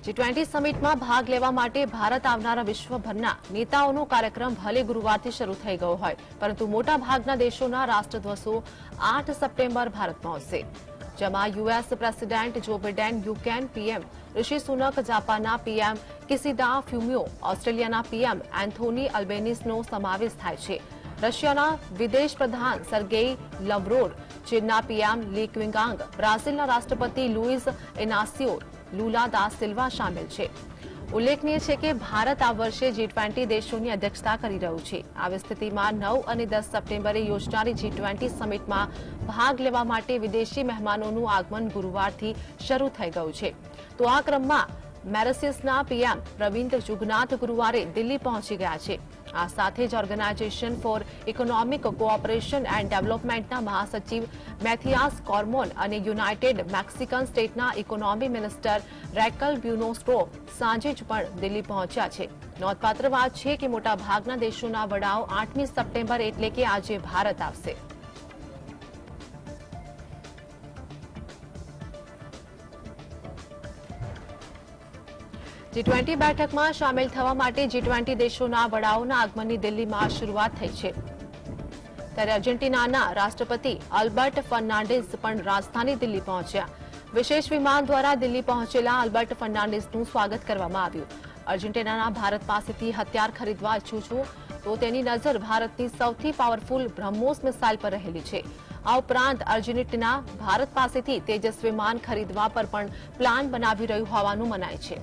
G20 સમિટમાં ભાગ લેવા માટે ભારત આવનારા વિશ્વભરના નેતાઓનો કાર્યક્રમ ભલે ગુરુવારથી શરૂ થઈ ગયો હોય, પરંતુ મોટા ભાગના દેશોના રાષ્ટ્રધ્વજો 8 સપ્ટેમ્બર ભારત પહોંચશે, જેમાં યુએસ પ્રેસિડેન્ટ જો બાઇડેન, યુકેન પીએમ ઋષિ સુનક, જાપાનના પીએમ કિસિડા ફ્યુમિયો, ઓસ્ટ્રેલિયાના પીએમ એન્થોની અલ્બેનીસનો સમાવેશ થાય છે. રશિયાના વિદેશ પ્રધાન સર્ગેઈ લવરોવ, ચીનના પીએમ લી ક્વિંગાંગ, બ્રાઝિલના રાષ્ટ્રપતિ લુઇઝ ઇનાસિયો લુલા દા સિલ્વા સામેલ છે. ઉલ્લેખનીય છે કે ભારત આ વર્ષે G20 દેશોની અધ્યક્ષતા કરી રહ્યું છે. આવી સ્થિતિમાં 9 અને 10 સપ્ટેમ્બરે યોજાનારી G20 સમિટમાં ભાગ લેવા માટે વિદેશી મહેમાનોનું આગમન ગુરુવારથી શરૂ થઈ ગયું છે. તો આ ક્રમમાં મેરિશિયસના પીએમ પ્રવિન્દ જુગનાથ ગુરુવારે દિલ્હી પહોંચી ગયા છે. આ સાથે જ organisation for economic cooperation and ડેવલપમેન્ટના મહાસચિવ મેથિયાસ કોર્મોન અને યુનાઇટેડ મેક્સિકન સ્ટેટના ઇકોનોમી મિનિસ્ટર રેકલ બ્યુનોસ્ટ્રો સાંજે જ પણ દિલ્હી પહોંચ્યા છે. નોંધપાત્ર વાત છે કે મોટાભાગના દેશોના વડાઓ 8મી સપ્ટેમ્બર એટલે કે આજે ભારત આવશે. G20 બેઠકમાં સામેલ થવા માટે G20 દેશોના વડાઓના આગમનની દિલ્હીમાં શરૂઆત થઈ છે. ત્યારે અર્જેન્ટિનાના રાષ્ટ્રપતિ આલ્બર્ટ ફર્નાન્ડિસ પણ રાજધાની દિલ્હી પહોંચ્યા. વિશેષ વિમાન દ્વારા દિલ્હી પહોંચેલા આલ્બર્ટ ફર્નાન્ડિસનું સ્વાગત કરવામાં આવ્યું. અર્જેન્ટિનાના ભારત પાસેથી હથિયાર ખરીદવા ઈચ્છું છું તો તેની નજર ભારતની સૌથી પાવરફુલ બ્રહ્મોસ મિસાઇલ પર રહેલી છે. આ ઉપરાંત અર્જેન્ટિના ભારત પાસેથી તેજસ વિમાન ખરીદવા પર પણ પ્લાન બનાવી રહ્યું હોવાનું મનાય છે.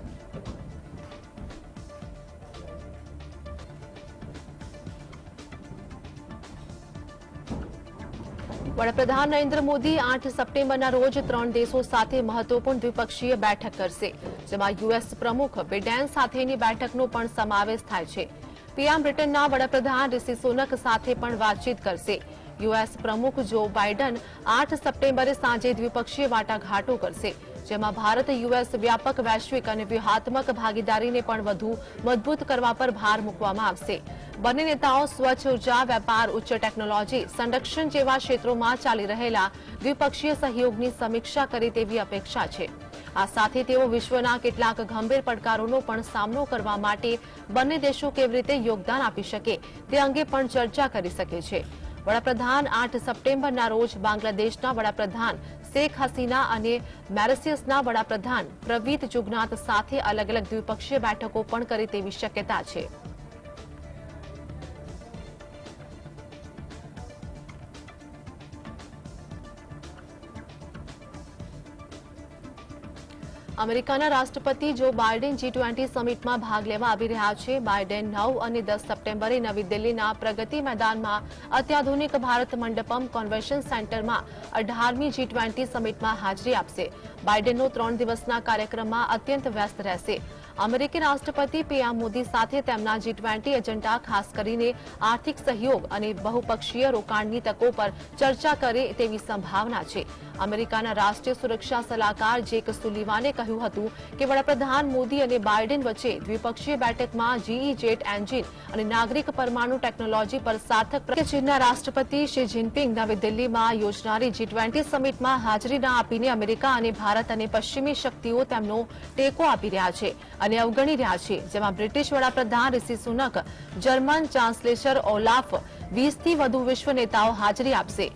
વડાપ્રધાન નરેન્દ્ર મોદી 8 સપ્ટેમ્બરના રોજ 3 દેશો સાથે મહત્વપૂર્ણ દ્વિપક્ષીય બેઠક કરશે, જેમાં યુએસ પ્રમુખ બાઇડેન સાથેની બેઠકનો પણ સમાવેશ થાય છે. પીએમ બ્રિટનના વડાપ્રધાન ઋષિ સુનક સાથે પણ વાતચીત કરશે. યુએસ પ્રમુખ જો બાઇડન 8 સપ્ટેમ્બરે સાંજે દ્વિપક્ષીય વાટાઘાટો કરશે, જેમાં ભારત યુએસ વ્યાપક વૈશ્વિક અને વ્યૂહાત્મક ભાગીદારીને પણ વધુ મજબૂત કરવા પર ભાર મૂકવામાં આવશે. બંને નેતાઓ સ્વચ્છ ઉર્જા, વેપાર, ઉચ્ચ ટેકનોલોજી, સંરક્ષણ જેવા ક્ષેત્રોમાં ચાલી રહેલા દ્વિપક્ષીય સહયોગની સમીક્ષા કરે તેવી અપેક્ષા છે. આ સાથે તેઓ વિશ્વના કેટલાક ગંભીર પડકારોનો પણ સામનો કરવા માટે બંને દેશો કેવી રીતે યોગદાન આપી શકે તે અંગે પણ ચર્ચા કરી શકે છે. વડાપ્રધાન 8 સપ્ટેમ્બરના રોજ બાંગ્લાદેશના વડાપ્રધાન શેખ હસીના અને મેરિશિયસના વડાપ્રધાન પ્રવિન્દ જુગનાથ સાથે અલગ અલગ દ્વિપક્ષીય બેઠકો પણ કરે તેવી શક્યતા છે. અમેરિકાના રાષ્ટ્રપતિ જો બાઇડેન G20 સમિટમાં ભાગ લેવા આવી રહ્યા છે. બાઇડેન 9 અને 10 સપ્ટેમ્બરે નવી દિલ્હીના પ્રગતિ મેદાનમાં અત્યાધુનિક ભારત મંડપમ કન્વેન્શન સેન્ટરમાં 18મી G20 સમિટમાં હાજરી આપશે. બાઇડેનનો 3 દિવસના કાર્યક્રમમાં અત્યંત વ્યસ્ત રહેશે. અમેરિકી રાષ્ટ્રપતિ પીએમ મોદી સાથે તેમના G20 એજન્ડા, ખાસ કરીને આર્થિક સહયોગ અને બહુપક્ષીય રોકાણની તકો પર ચર્ચા કરે તેવી સંભાવના છે. અમેરિકાના રાષ્ટ્રીય સુરક્ષા સલાહકાર જેક સુલિવાને કહ્યું હતું કે વડાપ્રધાન મોદી અને બાઇડેન વચ્ચે દ્વિપક્ષીય બેઠકમાં GE જેટ એન્જિન અને નાગરિક પરમાણુ ટેકનોલોજી પર સાર્થક ચીનના રાષ્ટ્રપતિ શી જિનપિંગ નવી દિલ્હીમાં યોજનારી G20 સમિટમાં હાજરી ન આપીને અમેરિકા અને ભારત અને પશ્ચિમી શક્તિઓ તેમનો ટેકો આપી રહ્યા છે અને અવગણી રહ્યા છે, જેમાં બ્રિટિશ વડાપ્રધાન ઋષિ સુનક, જર્મન ચાન્સેલર ઓલાફ, 20થી વધુ વિશ્વ નેતાઓ હાજરી આપશે.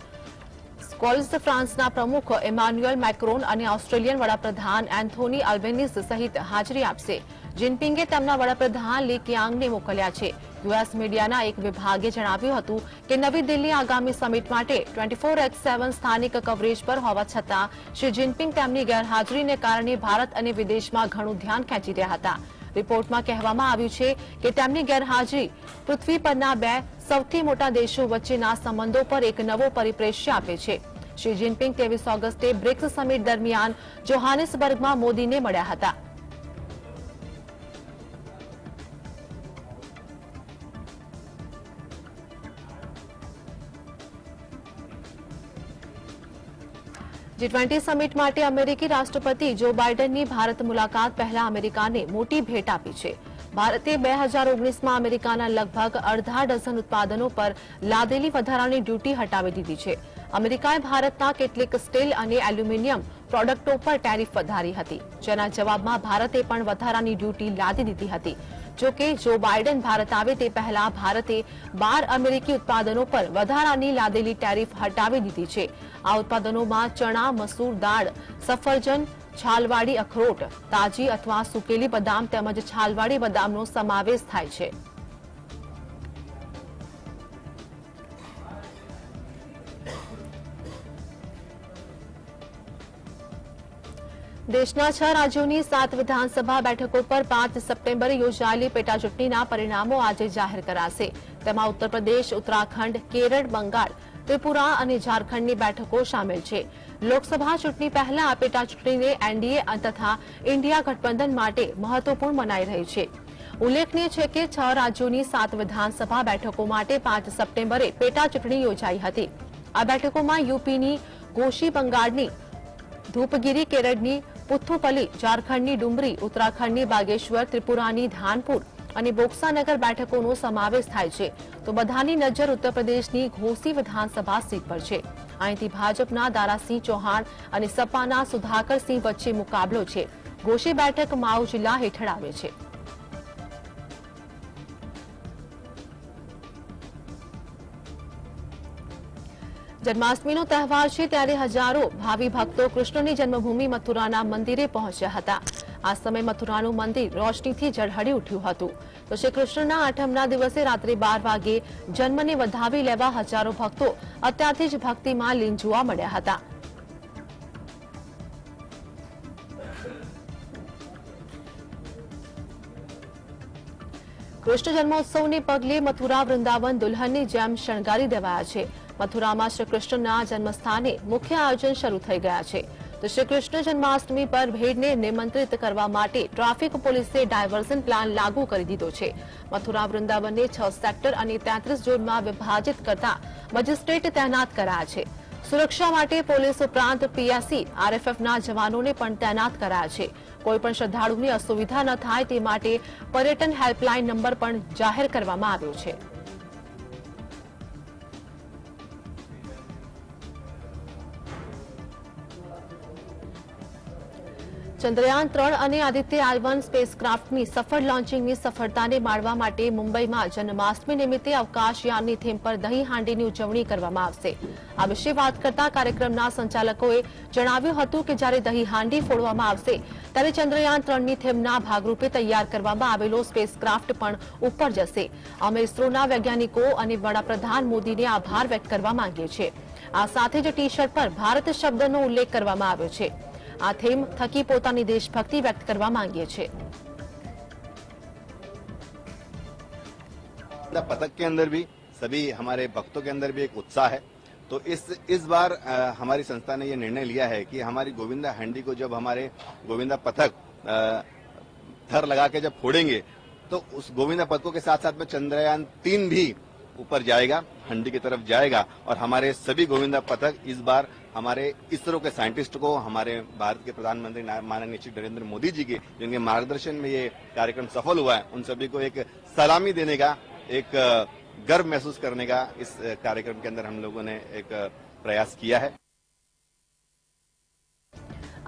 સ્કોલ્સ ફ્રાન્સના પ્રમુખ ઇમાન્યુએલ મેક્રોન અને ઓસ્ટ્રેલિયન વડાપ્રધાન એન્થોની અલ્બેનીસ સહિત હાજરી આપશે. જિનપિંગે તેમના વડાપ્રધાન લી ક્વિંગાંગને મોકલ્યા છે. યુએસ મીડિયાના એક વિભાગે જણાવ્યું હતું કે નવી દિલ્હી આગામી સમિટ માટે 24/7 સ્થાનિક કવરેજ પર હોવા છતાં શ્રી જિનપિંગ તેમની ગેરહાજરીને કારણે ભારત અને વિદેશમાં ઘણું ધ્યાન ખેંચી રહ્યા હતા. રિપોર્ટમાં કહેવામાં આવ્યું છે કે તેમની ગેરહાજરી પૃથ્વી પરના બે સૌથી મોટા દેશો વચ્ચેના સંબંધો પર એક નવો પરિપ્રેક્ષ્ય આપે છે. શ્રી જિનપિંગ 23 ઓગસ્ટે બ્રિક્સ સમિટ દરમિયાન જોહાનિસબર્ગમાં મોદીને મળ્યા હતા. G20 સમિટ માટે અમેરિકી રાષ્ટ્રપતિ જો બાઇડનની ભારત મુલાકાત પહેલા અમેરિકાને મોટી ભેટ આપી છે. ભારતે 2019માં અમેરિકાના લગભગ અડધા ડઝન ઉત્પાદનો પર લાદેલી વધારાની ડ્યુટી હટાવી દીધી છે. અમેરિકાએ ભારતના કેટલીક સ્ટીલ અને એલ્યુમિનિયમ પ્રોડક્ટો પર ટેરિફ વધારી હતી, જેના જવાબમાં ભારતે પણ વધારાની ડ્યુટી લાદી દીધી હતી। જો કે જો બાઇડન ભારત આવે તે પહેલા ભારતે 12 અમેરિકી ઉત્પાદનો પર વધારાની લાદેલી ટેરિફ હટાવી દીધી છે। આ ઉત્પાદનોમાં ચણા, મસૂર દાળ, સફરજન, છાલવાળી અખરોટ, તાજી અથવા સુકેલી બદામ તેમજ છાલવાળી બદામનો સમાવેશ થાય છે। દેશના 6 રાજ્યોની 7 વિધાનસભા બેઠકો પર 5 સપ્ટેમ્બરે યોજાયેલી પેટા ચૂંટણીના પરિણામો આજે જાહેર કરાશે। તેમાં ઉત્તર પ્રદેશ, ઉત્તરાખંડ, કેરળ, બંગાળ, ત્રિપુરા અને ઝારખંડની બેઠકો સામેલ છે। લોકસભા ચૂંટણી પહેલા આ પેટા ચૂંટણીને એનડીએ તથા ઇન્ડિયા ગઠબંધન માટે મહત્વપૂર્ણ મનાઈ રહી છે। ઉલ્લેખનીય છે કે 6 રાજ્યોની 7 વિધાનસભા બેઠકો માટે 5 સપ્ટેમ્બરે પેટા ચૂંટણી યોજાઈ હતી। આ બેઠકોમાં યુપીની ગોશી, બંગાળની ધૂપગીરી, કેરળની પુથ્થુપલી, ઝારખંડની ડુમરી, ઉત્તરાખંડની બાગેશ્વર, ત્રિપુરાની ધાનપુર અને બોક્સાનગર બેઠકોનો સમાવેશ થાય છે। તો બધાની નજર ઉત્તર પ્રદેશની ઘોસી વિધાનસભા સીટ પર છે। અહીંથી ભાજપના દારાસિંહ ચૌહાણ અને સપાના સુધાકરસિંહ વચ્ચે મુકાબલો છે। ઘોસી બેઠક માઉ જિલ્લા હેઠળ આવે છે। જન્માષ્ટમીનો તહેવાર છે ત્યારે હજારો ભાવિ ભક્તો કૃષ્ણની જન્મભૂમિ મથુરાના મંદિરે પહોંચ્યા હતા। આ સમયે મથુરાનું મંદિર રોશનીથી ઝળહળી ઉઠ્યું હતું। તો શ્રી કૃષ્ણના આઠમના દિવસે રાત્રે 12 વાગે જન્મને વધાવી લેવા હજારો ભક્તો અત્યારથી જ ભક્તિમાં લીન જોવા મળ્યા હતા। કૃષ્ણ જન્મોત્સવને પગલે મથુરા વૃંદાવન દુલ્હનની જેમ શણગારી દેવાયા છે। મથુરામાં શ્રી કૃષ્ણના જન્મસ્થાને મુખ્ય આયોજન શરૂ થઈ ગયા છે। તો શ્રી કૃષ્ણ જન્માષ્ટમી પર ભીડને નિમંત્રિત કરવા માટે ટ્રાફિક પોલીસે ડાયવર્ઝન પ્લાન લાગુ કરી દીધો છે। મથુરા વૃંદાવનને 6 સેક્ટર અને 33 ઝોનમાં વિભાજિત કરતા મેજિસ્ટ્રેટ તૈનાત કરાયા છે। સુરક્ષા માટે પોલીસ ઉપરાંત પીએસસી, આરએફએફના જવાનોને પણ તૈનાત કરાયા છે। કોઈપણ શ્રદ્ધાળુની અસુવિધા ન થાય તે માટે પર્યટન હેલ્પલાઇન નંબર પણ જાહેર કરવામાં આવ્યો છે। ચંદ્રયાન 3 અને આદિત્ય L1 સ્પેસક્રાફ્ટની સફળ લોન્ચિંગની સફળતાને માણવા માટે મુંબઈમાં જન્માષ્ટમી નિમિત્તે અવકાશયાનની થીમ પર દહીં હાંડીની ઉજવણી કરવામાં આવશે। આ વિશે વાત કરતા કાર્યક્રમના સંચાલકોએ જણાવ્યું હતું કે જ્યારે દહીં હાંડી ફોડવામાં આવશે ત્યારે ચંદ્રયાન 3ની થીમના ભાગરૂપે તૈયાર કરવામાં આવેલો સ્પેસક્રાફ્ટ પણ ઉપર જશે। અમે ઇસરોના વૈજ્ઞાનિકો અને વડાપ્રધાન મોદીને આભાર વ્યક્ત કરવા માંગીએ છીએ। આ સાથે જ ટી-શર્ટ પર ભારત શબ્દનો ઉલ્લેખ કરવામાં આવ્યો છે। આ થીમ થકી પોતાની દેશભક્તિ व्यक्त કરવા માંગીએ છીએ। पथक के अंदर भी सभी हमारे भक्तों के अंदर भी एक उत्साह है। तो इस बार हमारी संस्था ने ये निर्णय लिया है कि हमारी गोविंदा हंडी को जब हमारे गोविंदा पथक थर लगा के जब फोड़ेंगे तो उस गोविंदा पथकों के साथ साथ में चंद्रयान 3 भी ऊपर जाएगा, हंडी की तरफ जाएगा। और हमारे सभी गोविंदा पथक इस बार हमारे इसरो के साइंटिस्ट को, हमारे भारत के प्रधानमंत्री माननीय श्री नरेंद्र मोदी जी के जिनके मार्गदर्शन में ये कार्यक्रम सफल हुआ है, उन सभी को एक सलामी देने का, एक गर्व महसूस करने का इस कार्यक्रम के अंदर हम लोगों ने एक प्रयास किया है।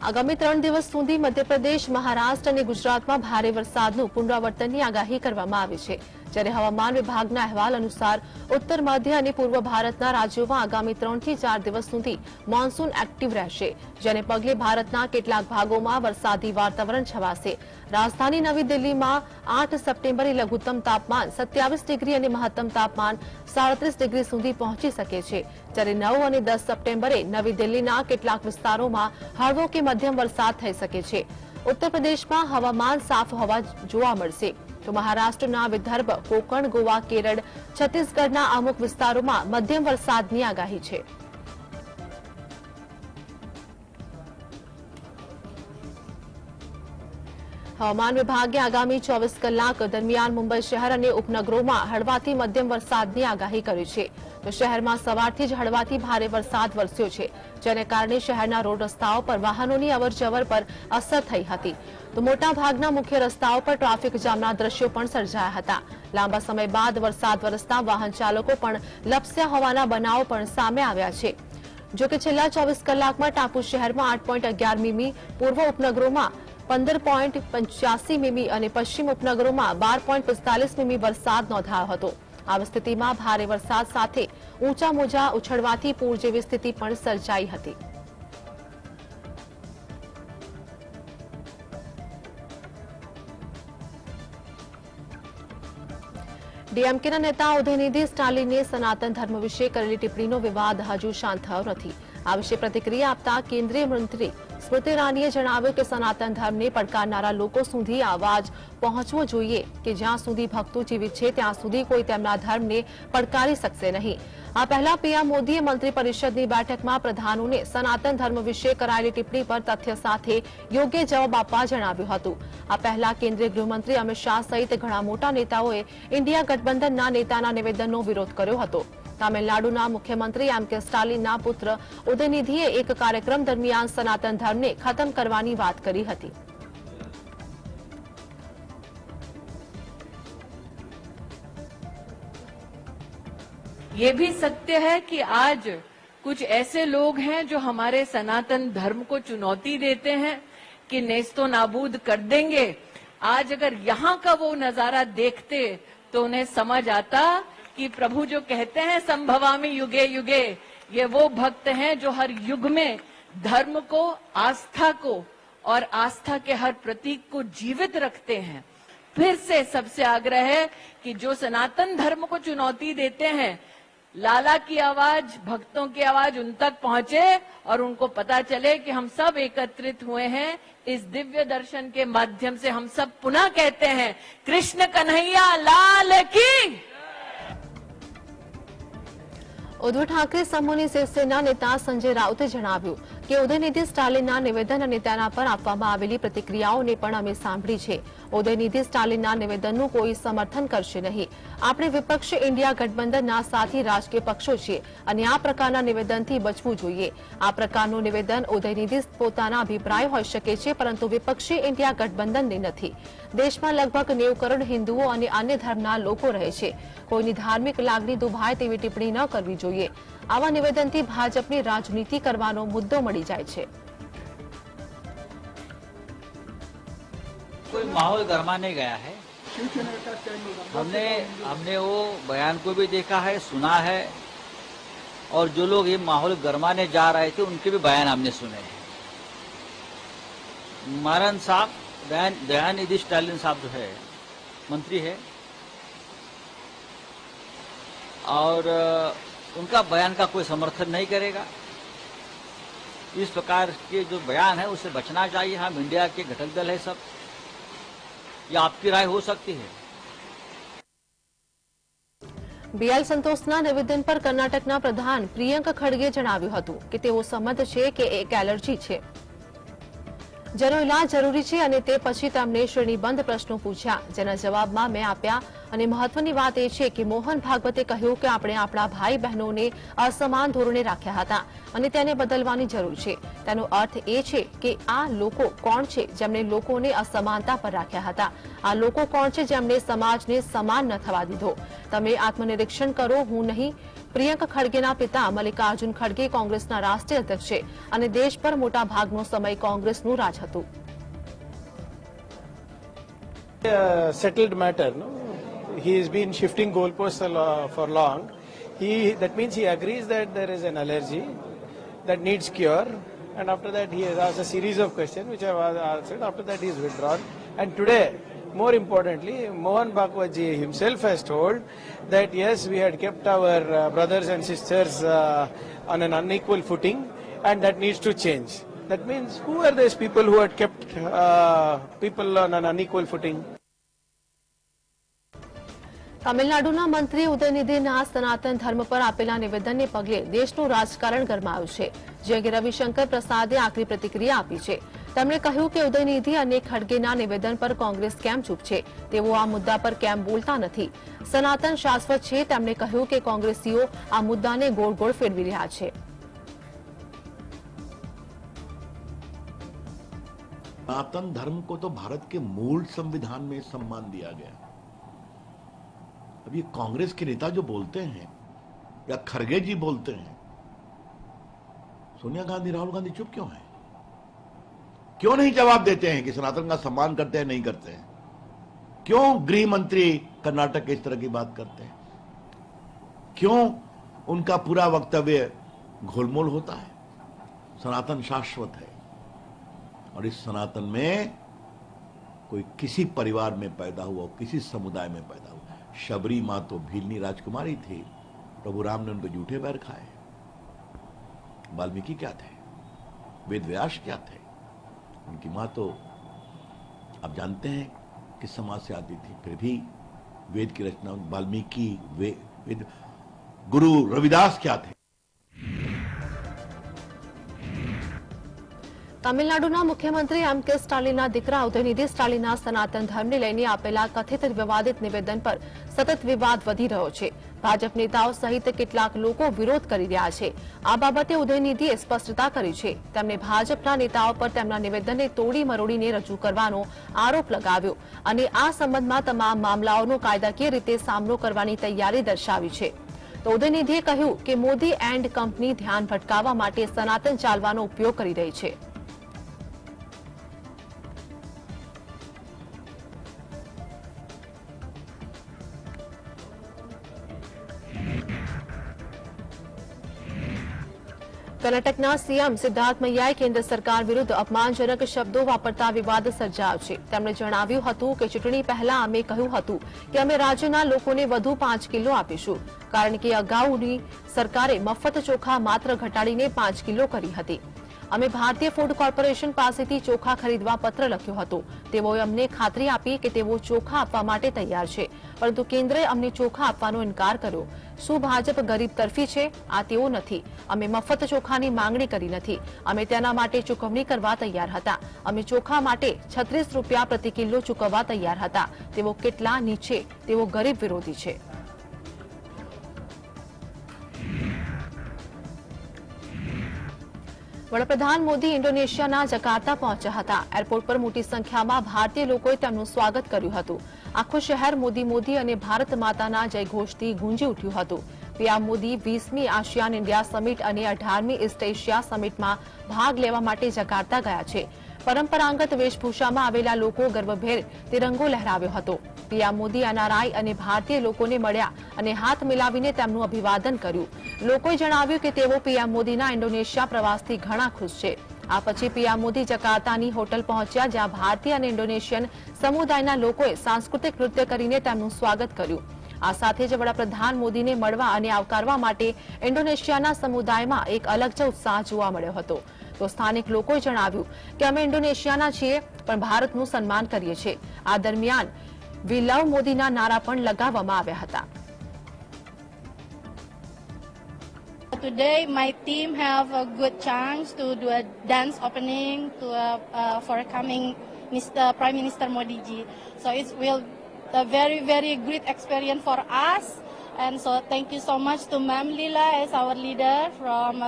આગામી 3 દિવસ સુધી મધ્યપ્રદેશ, મહારાષ્ટ્ર અને ગુજરાતમાં ભારે વરસાદનું પુનરાવર્તનની આગાહી કરવામાં આવી છે। જ્યારે હવામાન વિભાગના અહેવાલ અનુસાર ઉત્તર, મધ્ય અને પૂર્વ ભારતના રાજ્યોમાં આગામી 3 થી 4 દિવસ સુધી મોન્સૂન એક્ટિવ રહેશે, જેને પગલે ભારતના કેટલાક ભાગોમાં વરસાદી વાતાવરણ છવાશે। રાજધાની નવી દિલ્હીમાં 8 સપ્ટેમ્બરે લઘુત્તમ તાપમાન 27 ડિગ્રી અને મહત્તમ તાપમાન 37 ડિગ્રી સુધી પહોંચી શકે છે। જ્યારે 9 અને 10 સપ્ટેમ્બરે નવી દિલ્હીના કેટલાક વિસ્તારોમાં હળવો કે મધ્યમ વરસાદ થઈ શકે છે। ઉત્તર પ્રદેશમાં હવામાન સાફ હોવા જોવા મળશે। તો મહારાષ્ટ્રના વિદર્ભ, કોકણ, ગોવા, કેરળ, છત્તીસગઢના અમુક વિસ્તારોમાં મધ્યમ વરસાદની આગાહી છે। હવામાન વિભાગે આગામી 24 કલાક દરમિયાન મુંબઈ શહેર અને ઉપનગરોમાં હળવાથી મધ્યમ વરસાદની આગાહી કરી છે। તો શહેરમાં સવારથી જ હળવાથી ભારે વરસાદ વરસ્યો છે, જેને કારણે શહેરના રોડ રસ્તાઓ પર વાહનોની અવરજવર પર અસર થઈ હતી। તો મોટાભાગના મુખ્ય રસ્તાઓ પર ટ્રાફિક જામના દ્રશ્યો પણ સર્જાયા હતા। લાંબા સમય બાદ વરસાદ વરસતા વાહન ચાલકો પણ લપસ્યા હોવાના બનાવો પણ સામે આવ્યા છે। જો કે છેલ્લા 24 કલાકમાં ટાપુ શહેરમાં 8.11 મીમી, પૂર્વ ઉપનગરોમાં 15.85 મીમી અને પશ્ચિમ ઉપનગરોમાં 12.45 મીમી વરસાદ નોંધાયો હતો. આવી સ્થિતિમાં ભારે વરસાદ સાથે ઊંચા મોજા ઉછળવાથી પૂર જેવી સ્થિતિ પણ સર્જાઈ હતી. ડીએમકેના નેતા ઉદયનિધિ સ્ટાલિને સનાતન ધર્મ વિશે કરેલી ટિપ્પણીનો વિવાદ હજુ શાંત થયો નથી. આ વિશે પ્રતિક્રિયા આપતા કેન્દ્રીય મંત્રી સ્મૃતિ ઈરાનીએ જણાવ્યું કે સનાતન ધર્મને પડકારનારા લોકો સુધી અવાજ પહોંચવો જોઈએ કે જ્યાં સુધી ભક્તો જીવિત છે ત્યાં સુધી કોઈ તેમના ધર્મને પડકારી શકશે નહીં. આ પહેલા પીએમ મોદીએ મંત્રી પરિષદની બેઠકમાં પ્રધાનોને સનાતન ધર્મ વિશે કરાયેલી ટિપ્પણી પર તથ્ય સાથે યોગ્ય જવાબ આપવા જણાવ્યું હતું. આ પહેલા કેન્દ્રીય ગૃહમંત્રી અમિત શાહ સહિત ઘણા મોટા નેતાઓએ ઇન્ડિયા ગઠબંધનના નેતાના નિવેદનનો વિરોધ કર્યો હતો. તમિલનાડુના મુખ્યમંત્રી એમ કે સ્ટાલિનના પુત્ર ઉદયનિધિએ એક કાર્યક્રમ દરમિયાન સનાતન ધર્મને ખતમ કરવાની વાત કરી હતી. ये भी सत्य है कि आज कुछ ऐसे लोग हैं जो हमारे सनातन धर्म को चुनौती देते हैं कि नेस्तो नाबूद कर देंगे. आज अगर यहाँ का वो नजारा देखते तो उन्हें समझ आता कि प्रभु जो कहते हैं संभवामि युगे युगे, ये वो भक्त हैं जो हर युग में धर्म को, आस्था को और आस्था के हर प्रतीक को जीवित रखते हैं. फिर से सबसे आग्रह है कि जो सनातन धर्म को चुनौती देते हैं, लाला की आवाज, भक्तों की आवाज उन तक पहुंचे और उनको पता चले कि हम सब एकत्रित हुए हैं. इस दिव्य दर्शन के माध्यम से हम सब पुनः कहते हैं कृष्ण कन्हैया लाल की. ઉદ્ધવ ઠાકરે સમૂહની શિવસેના નેતા સંજય રાઉતે જણાવ્યું કે ઉદયનિધિ સ્ટાલિનના નિવેદન અને તેના પર આપવામાં આવેલી પ્રતિક્રિયાઓને પણ અમે સાંભળી છે. ઉદયનિધિ સ્ટાલિનના નિવેદનનું કોઈ સમર્થન કરશે નહીં. આપણે વિપક્ષ ઇન્ડિયા ગઠબંધનના સાથી રાજકીય પક્ષો છીએ અને આ પ્રકારના નિવેદનથી બચવું જોઈએ. આ પ્રકારનું નિવેદન ઉદયનિધિ પોતાના અભિપ્રાય હોઈ શકે છે, પરંતુ વિપક્ષી ઇન્ડિયા ગઠબંધનને નથી. દેશમાં લગભગ 90 કરોડ હિન્દુઓ અને અન્ય ધર્મના લોકો રહે છે. કોઈની ધાર્મિક લાગણી દુભાય તેવી ટિપ્પણી ન કરવી જોઈએ. આવા નિવેદનથી ભાજપની રાજનીતિ કરવાનો મુદ્દો મળી જાય છે. कोई माहौल गरमाने गया है. हमने वो बयान को भी देखा है, सुना है, और जो लोग ये माहौल गरमाने जा रहे थे उनके भी बयान हमने सुने हैं. महाराज साहब, दयानिधि स्टालिन साहब जो है मंत्री है, और उनका बयान का कोई समर्थन नहीं करेगा. इस प्रकार के जो बयान है उससे बचना चाहिए. हम इंडिया के घटक दल है सब. ये आपकी राय हो सकती है. બીએલ સંતોષના નિવેદન પર કર્ણાટકના પ્રધાન પ્રિયંક ખડગે જણાવ્યું હતું કે તેઓ સંમત છે કે એક એલર્જી છે જેનો ઇલાજ જરૂરી છે અને તે પછી તેમણે શ્રેણીબંધ પ્રશ્નો પૂછ્યા જેના જવાબમાં મેં આપ્યા. અને મહત્વની વાત એ છે કે મોહન ભાગવતે કહ્યું કે આપણે આપણા ભાઈ બહેનોને અસમાન ધોરણે રાખ્યા હતા અને તેને બદલવાની જરૂર છે. તેનો અર્થ એ છે કે આ લોકો કોણ છે જેમણે લોકોને અસમાનતા પર રાખ્યા હતા? આ લોકો કોણ છે જેમણે સમાજને સમાન ન થવા દીધો? તમે આત્મનિરીક્ષણ કરો, હું નહીં. પ્રિયંક ખડગેના પિતા મલ્લિકાર્જુન ખડગે કોંગ્રેસના રાષ્ટ્રીય અધ્યક્ષ છે અને દેશ પર મોટા ભાગનો સમય કોંગ્રેસનું રાજ હતું. Settled matter, no? He has been shifting goalposts for long. That means he agrees that there is an allergy that needs cure, and after that he has asked a series of questions which I have answered. After that he is withdrawn, and today, more importantly, Mohan Bhagwat ji himself has told that yes, we had kept our brothers and sisters on an unequal footing, and that needs to change. That means, who are those people who had kept people on an unequal footing? તમિલનાડુના મંત્રી ઉદયનિધિના સનાતન ધર્મ પર આપેલા નિવેદનને પગલે દેશનું રાજકારણ ગરમાયું છે, જે અંગે રવિશંકર પ્રસાદે આકરી પ્રતિક્રિયા આપી છે. તેમણે કહ્યું કે ઉદયનિધિ અને ખડગેના નિવેદન પર કોંગ્રેસ કેમ ચૂપ છે? તેઓ આ મુદ્દા પર કેમ બોલતા નથી? સનાતન શાશ્વત છે. તેમણે કહ્યું કે કોંગ્રેસીઓ આ મુદ્દાને ગોળ ગોળ ફેરવી રહ્યા છે. सनातन धर्म को तो भारत के मूल संविधान में सम्मान दिया गया. अब ये कांग्रेस के नेता जो बोलते हैं या खड़गे जी बोलते हैं, सोनिया गांधी, राहुल गांधी चुप क्यों है? क्यों नहीं जवाब देते हैं कि सनातन का सम्मान करते हैं, नहीं करते हैं? क्यों गृह मंत्री कर्नाटक के इस तरह की बात करते हैं? क्यों उनका पूरा वक्तव्य घोलमोल होता है? सनातन शाश्वत है और इस सनातन में कोई किसी परिवार में पैदा हुआ, किसी समुदाय में पैदा हुआ। शबरी मां तो भीलनी राजकुमारी थी, प्रभु राम ने उनको जूठे पैर खाए। वाल्मीकि क्या थे? वेद व्यास क्या थे? उनकी मां तो आप जानते हैं किस समाज से आती थी, फिर भी वेद की रचना वाल्मीकि, वेद गुरु रविदास क्या थे? તમિલનાડુના મુખ્યમંત્રી એમ કે સ્ટાલિનના દીકરા ઉદયનિધિ સ્ટાલિનના સનાતન ધર્મને લઈને આપેલા કથિત વિવાદિત નિવેદન પર સતત વિવાદ વધી રહ્યો છે। ભાજપ નેતાઓ સહિત કેટલાક લોકો વિરોધ કરી રહ્યા છે। આ બાબતે ઉદયનિધિએ સ્પષ્ટતા કરી છે। તેમણે ભાજપના નેતાઓ પર તેમના નિવેદનને તોડી મરોડીને રજૂ કરવાનો આરોપ લગાવ્યો અને આ સંબંધમાં તમામ મામલાઓનો કાયદાકીય રીતે સામનો કરવાની તૈયારી દર્શાવી છે। તો ઉદયનિધિએ કહ્યું કે મોદી એન્ડ કંપની ધ્યાન ભટકાવવા માટે સનાતન ચાલવાનો ઉપયોગ કરી રહી છે। કર્ણાટકના સીએમ સિદ્ધાર્થ મૈયાએ કેન્દ્ર સરકાર વિરુદ્ધ અપમાનજનક શબ્દો વાપરતા વિવાદ સર્જાયો છે। તેમણે જણાવ્યું હતું કે ચૂંટણી પહેલા અમે કહ્યું હતું કે અમે રાજ્યના લોકોને વધુ 5 કિલો આપીશું, કારણ કે અગાઉની સરકારે મફત ચોખા માત્ર ઘટાડીને 5 કિલો કરી હતી। અમે ભારતીય ફૂડ કોર્પોરેશન પાસેથી ચોખા ખરીદવા પત્ર લખ્યો હતો। તેઓએ અમને ખાતરી આપી કે તેઓ ચોખા આપવા માટે તૈયાર છે, પરંતુ કેન્દ્રએ અમને ચોખા આપવાનો ઇનકાર કર્યો। શું ભાજપ ગરીબ તરફી છે? આ તેઓ નથી। અમે મફત ચોખાની માંગણી કરી નથી। અમે તેના માટે ચૂકવણી કરવા તૈયાર હતા। અમે ચોખા માટે 36 રૂપિયા પ્રતિ કિલો ચૂકવવા તૈયાર હતા। તેઓ કેટલા નીચે? તેઓ ગરીબ વિરોધી છે। વડાપ્રધાન મોદી ઇન્ડોનેશિયાના જકાર્તા પહોંચ્યા હતા। એરપોર્ટ પર મોટી સંખ્યામાં ભારતીય લોકોએ તેમનું સ્વાગત કર્યું હતું। આખું શહેર મોદી મોદી અને ભારત માતાના જયઘોષથી ગુંજી ઉઠ્યું હતું। પીએમ મોદી 20મી આસિયાન ઇન્ડિયા સમિટ અને 18મી ઈસ્ટ એશિયા સમિટમાં ભાગ લેવા માટે જકાર્તા ગયા છે। પરંપરાગત વેશભૂષામાં આવેલા લોકો ગર્વભેર તિરંગો લહેરાવ્યો હતો। પીએમ મોદી એનઆરઆઈ અને ભારતીય લોકોને મળ્યા અને હાથ મિલાવીને તેમનું અભિવાદન કર્યું। લોકોએ જણાવ્યું કે તેઓ પીએમ મોદીના ઇન્ડોનેશિયા પ્રવાસથી ઘણા ખુશ છે। આ પછી પીએમ મોદી જકાર્તાની હોટલ પહોંચ્યા, જ્યાં ભારતીય અને ઇન્ડોનેશિયન સમુદાયના લોકોએ સાંસ્કૃતિક નૃત્ય કરીને તેમનું સ્વાગત કર્યું। આ સાથે જ વડાપ્રધાન મોદીને મળવા અને આવકારવા માટે ઇન્ડોનેશિયાના સમુદાયમાં એક અલગ જ ઉત્સાહ જોવા મળ્યો હતો। તો સ્થાનિક લોકોએ જણાવ્યું કે અમે ઇન્ડોનેશિયાના છીએ પણ ભારતનું સન્માન કરીએ છીએ। આ દરમિયાન વી લવ મોદીના નારા પણ લગાવવામાં આવ્યા હતા। Today, my team have a good chance to do a dance opening to for coming Prime Minister Modi ji. So it will a very, very great experience for us. And so thank you so much to Ma'am Lila as our leader from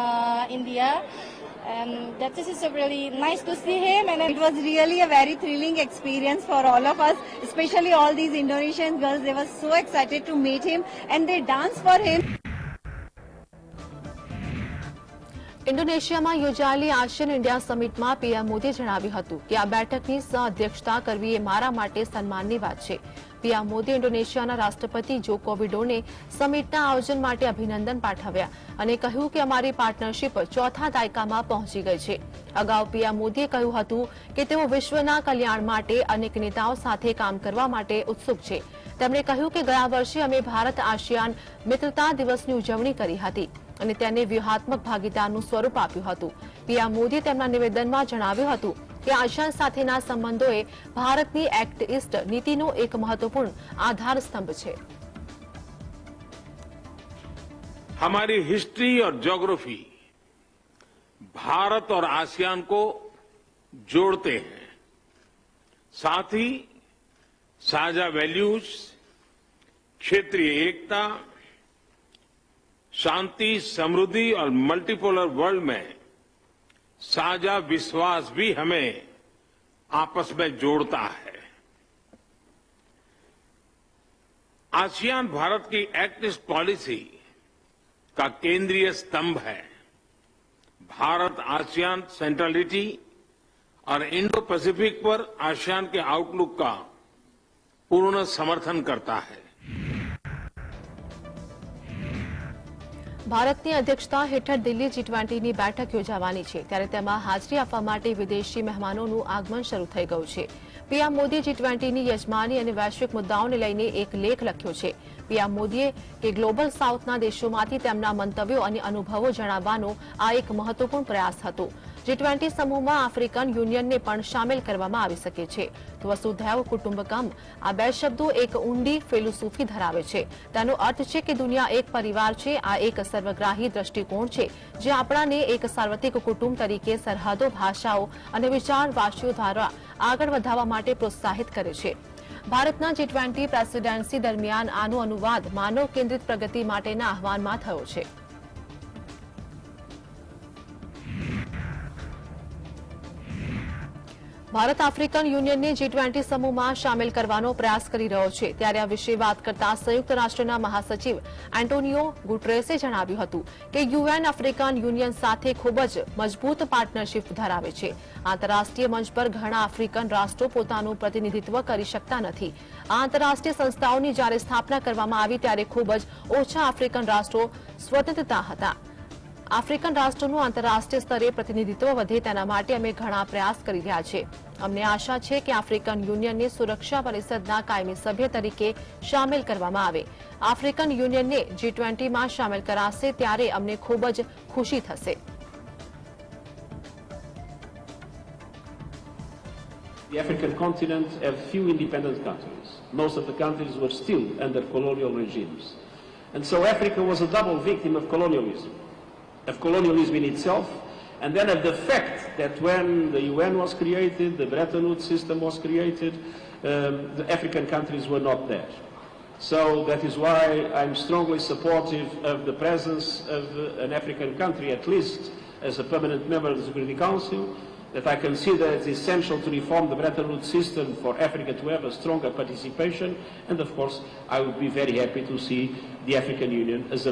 India. And that is really nice to see him. And it was really a very thrilling experience for all of us, especially all these Indonesian girls. They were so excited to meet him and they danced for him. ઇન્ડોનેશિયામાં યોજાયેલી ASEAN India સમિટમાં PM મોદીએ જણાવ્યું હતું કે આ બેઠકની સહ-અધ્યક્ષતા કરવી એ મારા માટે સન્માનની વાત છે। પીએમ મોદીએ ઇન્ડોનેશિયાના રાષ્ટ્રપતિ જોકો વિડોડોને સમિટના આયોજન માટે અભિનંદન પાઠવ્યા અને કહ્યું કે અમારી પાર્ટનરશિપ ચોથા દાયકામાં પહોંચી ગઈ છે। અગાઉ પીએમ મોદીએ કહ્યું હતું કે તેઓ વિશ્વના કલ્યાણ માટે અનેક નેતાઓ સાથે કામ કરવા માટે ઉત્સુક છે। તેમણે કહ્યું કે ગયા વર્ષે અમે ભારત આસિયાન મિત્રતા દિવસની ઉજવણી કરી હતી અને તેને વ્યૂહાત્મક ભાગીદારનું સ્વરૂપ આપ્યું હતું। પીએમ મોદીએ તેમના નિવેદનમાં જણાવ્યું હતું કે આસિયાન સાથેના સંબંધોએ ભારતની એક્ટ ઈસ્ટ નીતિનો એક મહત્વપૂર્ણ આધાર સ્તંભ છે। हमारी हिस्ट्री और ज्योग्राफी भारत और आसियान को जोड़ते हैं। साथ ही साझा वैल्यूज, क्षेत्रीय एकता, शांति, समृद्धि और मल्टीपोलर वर्ल्ड में साझा विश्वास भी हमें आपस में जोड़ता है। आसियान भारत की एक्ट ईस्ट पॉलिसी का केंद्रीय स्तंभ है। भारत आसियान सेंट्रलिटी और इंडो पैसिफिक पर आसियान के आउटलुक का पूर्ण समर्थन करता है। ભારતની અધ્યક્ષતા હેઠળ દિલ્હી G20ની બેઠક યોજાવાની છે ત્યારે તેમાં હાજરી આપવા માટે વિદેશી મહેમાનોનું આગમન શરૂ થઈ ગયું છે। પીએમ મોદીએ G20ની યજમાની અને વૈશ્વિક મુદ્દાઓને લઈને એક લેખ લખ્યો છે। પીએમ મોદીએ કે ગ્લોબલ સાઉથના દેશોમાંથી તેમના મંતવ્યો અને અનુભવો જણાવવાનો આ એક મહત્વપૂર્ણ પ્રયાસ હતો। G20 સમૂહમાં આફ્રિકન યુનિયનને પણ શામેલ કરવામાં આવી શકે છે। તો વસુધૈવ કુટુંબકમ આ બે શબ્દો એક ઊંડી ફિલોસોફી ધરાવે છે। તેનો અર્થ છે કે દુનિયા એક પરિવાર છે। આ એક સર્વગ્રાહી દ્રષ્ટિકોણ છે જે આપણાને એક સાર્વત્રિક કુટુંબ તરીકે સરહદો, ભાષાઓ અને વિચારવાસીઓ દ્વારા આગળ વધવા માટે પ્રોત્સાહિત કરે છે। ભારતના G20 પ્રેસિડેન્સી દરમિયાન આનો અનુવાદ માનવ કેન્દ્રિત પ્રગતિ માટેના આહ્વાનમાં થયો છે। ભારત આફ્રિકન યુનિયનને G20 સમૂહમાં શામેલ કરવાનો પ્રયાસ કરી રહ્યો છે ત્યારે આ વિશે વાત કરતા સંયુક્ત રાષ્ટ્રના મહાસચિવ એન્ટોનિયો ગુટરેસે જણાવ્યું હતું કે યુએન આફ્રિકન યુનિયન સાથે ખૂબ જ મજબૂત પાર્ટનરશિપ ધરાવે છે। આંતરરાષ્ટ્રીય મંચ પર ઘણા આફ્રિકન રાષ્ટ્રો પોતાનું પ્રતિનિધિત્વ કરી શકતા નથી। આ આંતરરાષ્ટ્રીય સંસ્થાઓની જ્યારે સ્થાપના કરવામાં આવી ત્યારે ખૂબ જ ઓછા આફ્રિકન રાષ્ટ્રો સ્વતંત્રતા હતા। આફ્રિકન રાષ્ટ્રોનું આંતરરાષ્ટ્રીય સ્તરે પ્રતિનિધિત્વ વધે તેના માટે અમે ઘણા પ્રયાસ કરી રહ્યા છીએ। અમને આશા છે કે આફ્રિકન યુનિયનને સુરક્ષા પરિષદના કાયમી સભ્ય તરીકે શામેલ કરવામાં આવે। આફ્રિકન યુનિયનને G20માં શામેલ કરાશે ત્યારે અમને ખૂબ જ ખુશી થશે। The African continent have few independent countries. Most of the countries were still under colonial regimes. And so Africa was a double victim of colonialism in itself, and then of the fact that when the UN was created, the Bretton Woods system was created, the African countries were not there. So that is why I'm strongly supportive of the presence of an African country, at least as a permanent member of the Security Council, that I consider it essential to reform the Bretton Woods system for Africa to have a stronger participation, and of course I would be very happy to see the African Union as a